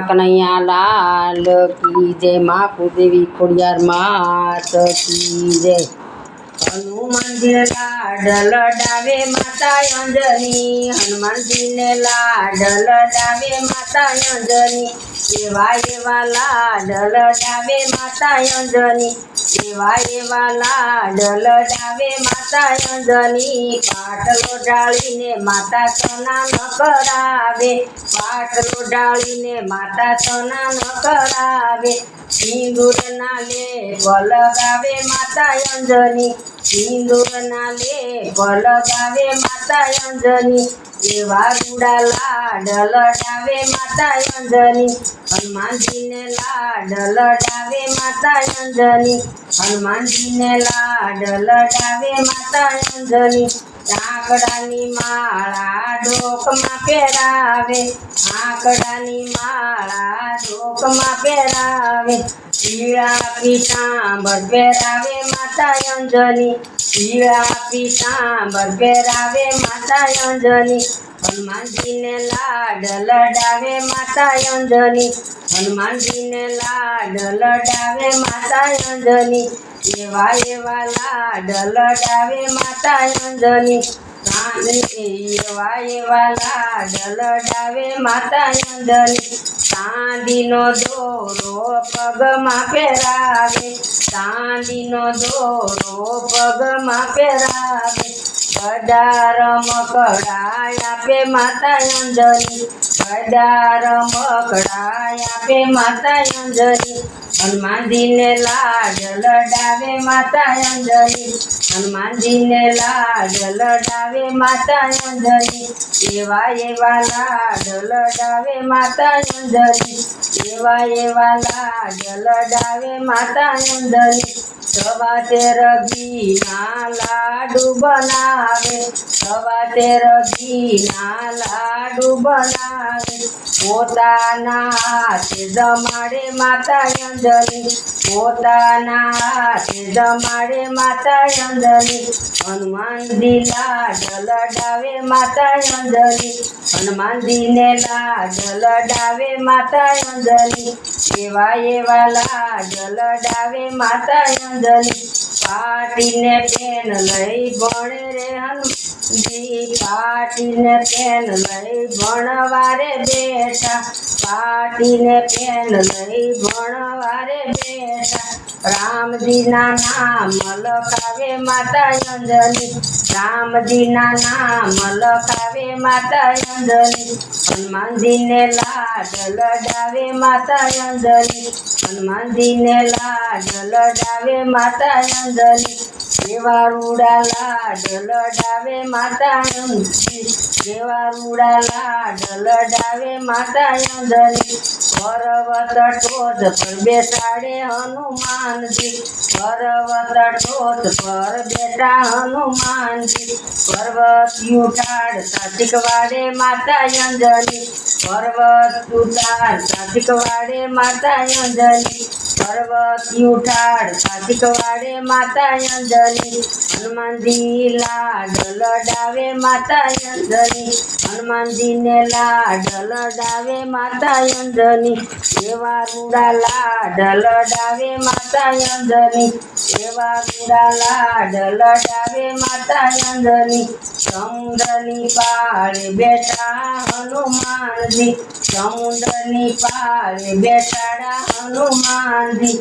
कन्हैया लाल की जय। माँ कुलदेवी खोड़ियार मात की जय। हनुमान जी ने लाडल डावे माता अंजनी, हनुमान जी ने लाडल डावे माता अंजनी, एवा एवा लाडल डावे माता अंजनी, एवा एवा लाडल डावे माता अंजनी। पाटलो डाळीने माता स्नान करावे, पाटलो डाळीने माता स्नान करावे, सिंदूर नाले लगावे माता अंजनी, सिंदूर नाले लगावे माता अंजनी, एवा रूड़ा लाडल डावे माता अंजनी, हनुमान जी ने लाडल डावे माता अंजनी, हनुमान जी ने लाडल डावे माता अंजनी। आंकड़ानी माळा डोकमां पेरावे, आंकड़ानी माळा डोकमां पेरावे, पीळा पीतांबर पेरावे माता अंजनी, पीळा पीतांबर पेरावे माता अंजनी, हनुमान जी ने लाडल डावे माता अंजनी, हनुमान जी ने लाडल डावे माता अंजनी, एवा एवा लाडल डावे माता अंजनी, एवा एवा लाडल डावे माता अंजनी। चांदीनो दोरो पगमां पेरावे, चांदीनो दोरो पगमां पेरावे, गदा रमकड़ा आपे माता अंजनी, गदा रमकड़ा आपे माता अंजनी, हनुमान जी ने लाडल डावे माता अंजनी, हनुमान जी ने लाडल डावे माता अंजनी, एवा एवा लाडल डावे माता अंजनी, एवा एवा लाडल डावे माता अंजनी। सवा तेर घीना लाडू बनावे, सवा तेर घीना लाडू बनावे, पोताना हाथे जमाड़े माता अंजनी, पोताना हाथे जमाड़े माता अंजनी, हनुमान जी लाडल डावे माता अंजनी, हनुमान जी ने लाडल डावे माता अंजनी, एवा एवा लाडल डावे माता अंजनी। पाटीने पेन लई भणे रे हनुमानजी, पाटीने पेन लई भणवारे बेटा, पाटीने पेन लई भणवारे बेटा, राम जी ना नाम लखावे माता अंजनी, राम जी ना नाम लखावे माता अंजनी, हनुमान जी ने लाडल डावे माता अंजनी, हनुमान जी ने लाडल डावे माता अंजनी, एवा रूड़ा लाडल डावे माता अंजनी, एवा रूड़ा लाडल डावे माता अंजनी। पर्वत टोच पर बेसाड़े हनुमान जी, पर्वत टोच पर बेटा हनुमान जी, पर्वत उठाड़ता शिखवाड़े माता अंजनी, पर्वत उठाड़ता शिखवाड़े माता अंजनी, पर्वत उठाड़ता शिखवाड़े माता अंजनी, हनुमान जी लाडल डावे माता अंजनी, हनुमान जी ने लाडल डावे माता अंजनी, एवा रूड़ा लाडल डावे माता अंजनी, एवा रूड़ा लाडल डावे माता अंजनी। समुद्रनी पाळे बेटा हनुमान जी, समुद्रनी पाळे बेटाड़ा हनुमान जी,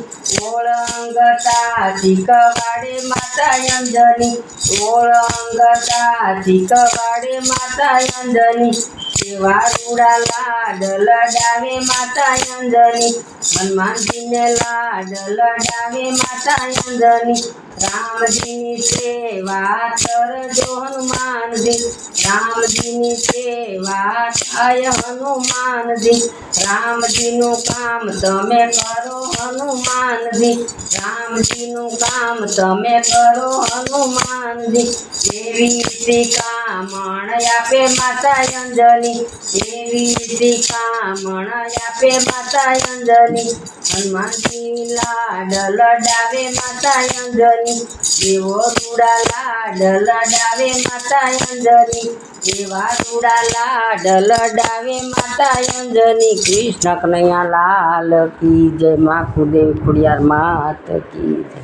ओळंगता शिखवाड़े माता अंजनी, ओळंगता शिखवाड़े माता अंजनी, एवा रूड़ा लाडल डावे माता अंजनी, हनुमान जी ने लाडल डावे माता अंजनी। राम जी नी सेवा करजो हनुमान जी, राम जी नी सेवा थाय हनुमान जी, राम जी नु काम तमे करो हनुमान जी, राम जी नु काम तमे करो हनुमान जी, एवी शिखामण आपे माता अंजनी, एवी शिखामण आपे माता अंजनी, हनुमान जी लाडल डावे माता अंजनी, અંજની એવો રૂડા લાડ લડાવે માતા અંજની એવા રૂડા લાડ લડાવે માતા અંજની કૃષ્ણ કનૈયા લાલ કી જય મા કુદેવ ખોડિયાર માત કી જય.